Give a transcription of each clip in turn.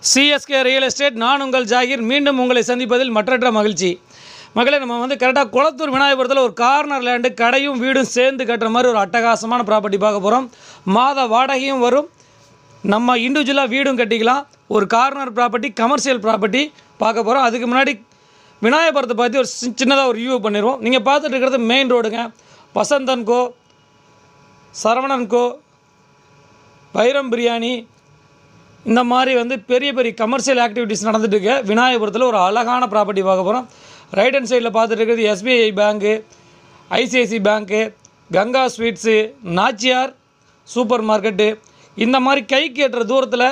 CSK real estate. நான் உங்கள் ஜாகிர். மீண்டும் உங்களை சந்திப்பதில் மற்றற்ற மகிழ்ச்சி. மகளே, நம்ம கரெக்டாக குளத்தூர் விநாயகபுரத்தில் ஒரு கார்னர் லேண்டு, கடையும் வீடும் சேர்ந்து கட்டுற மாதிரி ஒரு அட்டகாசமான ப்ராப்பர்ட்டி பார்க்க போகிறோம். மாத வாடகையும் வரும், நம்ம இண்டிவிஜுவலாக வீடும் கட்டிக்கலாம். ஒரு கார்னர் ப்ராப்பர்ட்டி, கமர்ஷியல் ப்ராப்பர்ட்டி பார்க்க போகிறோம். அதுக்கு முன்னாடி விநாயகபுரத்தை பற்றி ஒரு சின்னதாக ஒரு ரிவ்யூ பண்ணிடுவோம். நீங்கள் பார்த்துட்டு இருக்கிறது மெயின் ரோடுங்க. வசந்தன்கோ, சரவணன்கோ, வைரம் பிரியாணி, இந்த மாதிரி பெரிய பெரிய கமர்ஷியல் ஆக்டிவிட்டீஸ் நடந்துட்டுருக்கு. விநாயகபுரத்தில் ஒரு அழகான ப்ராப்பர்ட்டி பார்க்க போகிறோம். ரைட் ஹேண்ட் சைடில் பார்த்துட்டு இருக்கிறது SBI bank, ICICI bank, Ganga sweets, Nachiyar supermarket, இந்த மாதிரி கைக்கு எட்டுற தூரத்தில்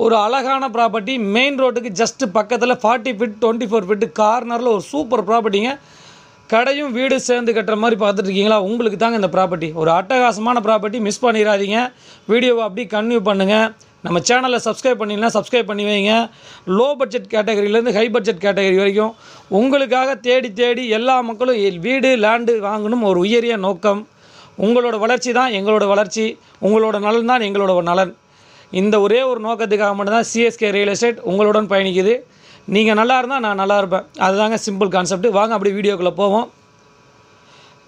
ஒரு அழகான ப்ராப்பர்ட்டி. மெயின் ரோட்டுக்கு ஜஸ்ட்டு பக்கத்தில் 40 ஃபீட் 24 ஃபீட்டு கார்னரில் ஒரு சூப்பர் ப்ராப்பர்ட்டிங்க. கடையும் வீடு சேர்ந்து கட்டுற மாதிரி பார்த்துட்ருக்கீங்களா? உங்களுக்கு தாங்க இந்த ப்ராப்பர்ட்டி. ஒரு அட்டகாசமான ப்ராப்பர்ட்டி, மிஸ் பண்ணிடாதீங்க. வீடியோவை அப்படியே கன்டினியூ பண்ணுங்கள். நம்ம சேனலை சப்ஸ்கிரைப் பண்ணிங்கன்னா சப்ஸ்கிரைப் பண்ணி வைங்க. லோ பட்ஜெட் கேட்டகரியிலேருந்து ஹை பட்ஜெட் கேட்டகரி வரைக்கும் உங்களுக்காக தேடி தேடி எல்லா மக்களும் வீடு லேண்டு வாங்கணும் ஒரு உயரிய நோக்கம். உங்களோட வளர்ச்சி தான் எங்களோட வளர்ச்சி, உங்களோட நலன் தான் எங்களோட நலன். இந்த ஒரே ஒரு நோக்கத்துக்காக மட்டும்தான் சிஎஸ்கே ரியல் எஸ்டேட் உங்களுடன் பயணிக்குது. நீங்கள் நல்லா இருந்தால் நான் நல்லா இருப்பேன். அதுதாங்க சிம்பிள் கான்செப்ட். வாங்க அப்படி வீடியோக்குள்ளே போவோம்.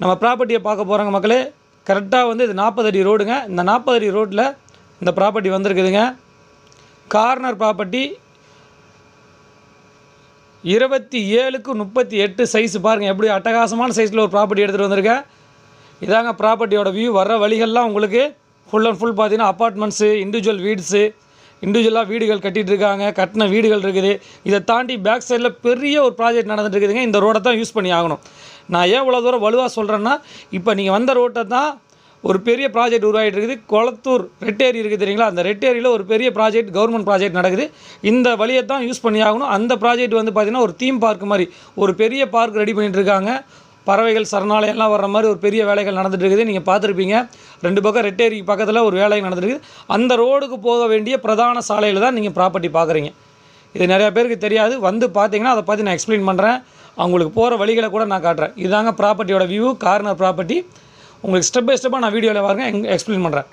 நம்ம ப்ராப்பர்ட்டியை பார்க்க போகிறாங்க மக்களே. கரெக்டாக இது 40 அடி ரோடுங்க. இந்த 40 அடி ரோட்டில் இந்த ப்ராப்பர்ட்டி வந்திருக்குதுங்க. கார்னர் ப்ராப்பர்ட்டி 27க்கு 38 சைஸு. பாருங்கள் எப்படி அட்டகாசமான சைஸில் ஒரு ப்ராப்பர்ட்டி எடுத்துகிட்டு வந்திருக்கேன். இதாங்க ப்ராப்பர்ட்டியோட வியூ. வர்ற வழிகள்லாம் உங்களுக்கு ஃபுல் அண்ட் ஃபுல் பார்த்தீங்கன்னா அப்பார்ட்மெண்ட்ஸு, இண்டிவிஜுவல் வீட்ஸு, இண்டிவிஜுவலாக வீடுகள் கட்டிகிட்டு இருக்காங்க, கட்டின வீடுகள் இருக்குது. இதை தாண்டி பேக் சைடில் பெரிய ஒரு ப்ராஜெக்ட் நடந்துட்டு இருக்குதுங்க. இந்த ரோடை தான் யூஸ் பண்ணி ஆகணும். நான் ஏன் இவ்வளோ தூரம் வலுவாக சொல்கிறேன்னா, இப்போ நீங்கள் வந்த ரோட்டை தான் ஒரு பெரிய ப்ராஜெக்ட் உருவாகிட்டு இருக்குது. குளத்தூர் ரெட் ஏரி இருக்குது தெரியுங்களா? அந்த ரெட் ஏரியில் ஒரு பெரிய ப்ராஜெக்ட், கவர்மெண்ட் ப்ராஜெக்ட் நடக்குது. இந்த வழியை தான் யூஸ் பண்ணி ஆகணும். அந்த ப்ராஜெக்ட் பார்த்திங்கன்னா ஒரு தீம் பார்க் மாதிரி ஒரு பெரிய பார்க் ரெடி பண்ணிகிட்டு இருக்காங்க. பறவைகள் சரணாலயம்லாம் வர்ற மாதிரி ஒரு பெரிய வேலைகள் நடந்துட்டு இருக்குது. நீங்கள் பார்த்துருப்பீங்க. 2 பக்கம் ரெட் ஏரிக்கு பக்கத்தில் ஒரு வேலை நடந்துருக்குது. அந்த ரோடுக்கு போக வேண்டிய பிரதான சாலையில் தான் நீங்கள் ப்ராப்பர்ட்டி பார்க்குறீங்க. இது நிறையா பேருக்கு தெரியாது. பார்த்தீங்கன்னா அதை பற்றி நான் எக்ஸ்பிளைன் பண்ணுறேன். அவங்களுக்கு போகிற வழிகளை கூட நான் காட்டுறேன். இதுதாங்க ப்ராப்பர்ட்டியோட வியூ, கார்னர் ப்ராப்பர்ட்டி. உங்களுக்கு ஸ்டெப் பை ஸ்டெப்பாக நான் வீடியோவில் பாருங்க எக்ஸ்பிளைன் பண்ணுறேன்.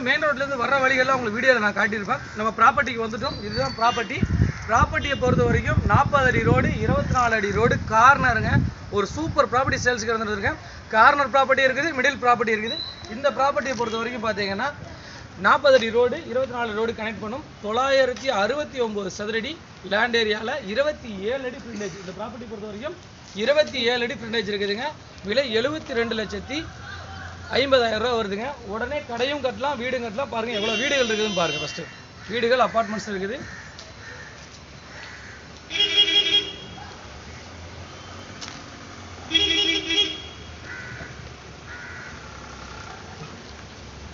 மெயின் ரோட்லேருந்து வர வழிகள்லாம் உங்களுக்கு வீடியோவில் நான் காட்டியிருப்பேன். நம்ம ப்ராப்பர்ட்டிக்கு வந்துட்டோம். இதுதான் ப்ராப்பர்ட்டியை பொறுத்த வரைக்கும் 40 அடி ரோடு, 24 அடி ரோடு, கார்னருங்க. ஒரு சூப்பர் ப்ராப்பர்ட்டி சேல்ஸுக்கு இருந்துருக்கேன். கார்னர் ப்ராப்பர்ட்டி இருக்குது, மிடில் ப்ராப்பர்ட்டி இருக்குது. இந்த ப்ராப்பர்ட்டியை பொறுத்த வரைக்கும் பார்த்தீங்கன்னா 40 அடி ரோடு, 24 ரோடு கனெக்ட் பண்ணும். 969 சதுரடி லேண்ட் ஏரியாவில் 27 அடி ஃப்ரண்டேஜ். இந்த ப்ராப்பர்ட்டி பொறுத்த வரைக்கும் 27 அடி ஃப்ரண்டேஜ் இருக்குதுங்க. விலை 72,50,000 ரூபா வருதுங்க. உடனே கடையும் கட்டலாம், வீடும் கட்டலாம். பாருங்கள் எவ்வளோ வீடுகள் இருக்குதுன்னு பாருங்கள். ஃபஸ்ட்டு வீடுகள், அப்பார்ட்மெண்ட்ஸ் இருக்குது.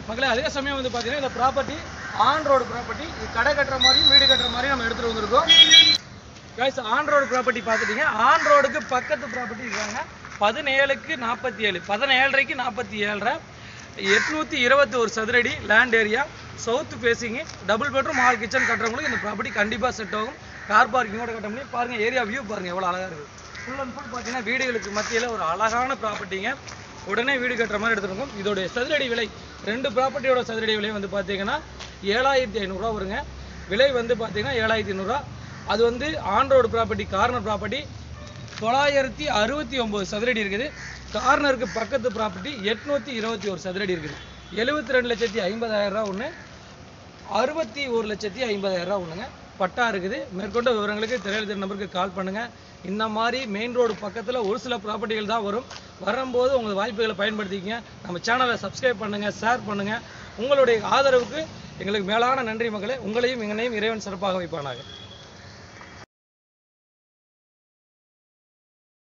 மக்களே, அதே சமயம் பார்த்தீங்கன்னா இந்த ப்ராப்பர்ட்டி ஆன் ரோடு ப்ராப்பர்ட்டி. இது கடை கட்டுற மாதிரியும் வீடு கட்டுற மாதிரியும் நம்ம எடுத்துகிட்டு வந்திருக்கோம். கைஸ், ஆன் ரோடு ப்ராப்பர்ட்டி பார்த்துட்டீங்க. ஆன் ரோடுக்கு பக்கத்து ப்ராப்பர்ட்டி இருக்காங்க. 17க்கு 47, 17.5க்கு 47, 821 சதுரடி land area, south facing, double bedroom, hall, kitchen கட்டுறவங்களுக்கு இந்த ப்ராப்பர்ட்டி கண்டிப்பாக செட் ஆகும். கார் பார்க்கிங்கோட கட்ட முடியும். பாருங்கள் ஏரியா வியூ பாருங்கள் எவ்வளோ அழகாக இருக்குது. ஃபுல் அண்ட் ஃபுல் பார்த்தீங்கன்னா வீடுகளுக்கு மத்தியில் ஒரு அழகான ப்ராப்பர்ட்டிங்க. உடனே வீடு கட்டுற மாதிரி எடுத்துருக்கோம். இதோடைய சதுரடி விலை, 2 ப்ராப்பர்ட்டியோட சதுரடி விலை பார்த்தீங்கன்னா 7,500 ரூபா வருங்க. விலை பார்த்தீங்கன்னா 7,500 ரூபா. அது on road property, corner property 969 சதுரடி இருக்குது. கார்னருக்கு பக்கத்து ப்ராப்பர்ட்டி 821 சதுரடி இருக்குது. 72,50,000 ரூபா ஒன்று, 61,50,000 ரூபா ஒன்றுங்க. பட்டா இருக்குது. மேற்கொண்ட விவரங்களுக்கு திரையில் நம்பருக்கு கால் பண்ணுங்கள். இந்த மாதிரி மெயின் ரோடு பக்கத்தில் ஒரு சில ப்ராப்பர்ட்டிகள் தான் வரும். வரும்போது உங்கள் வாய்ப்புகளை பயன்படுத்திக்கங்க. நம்ம சேனலை சப்ஸ்கிரைப் பண்ணுங்கள், ஷேர் பண்ணுங்கள். உங்களுடைய ஆதரவுக்கு எங்களுக்கு மேலான நன்றி மக்களே. உங்களையும் எங்களையும் இறைவன் சிறப்பாக வைப்பானாக.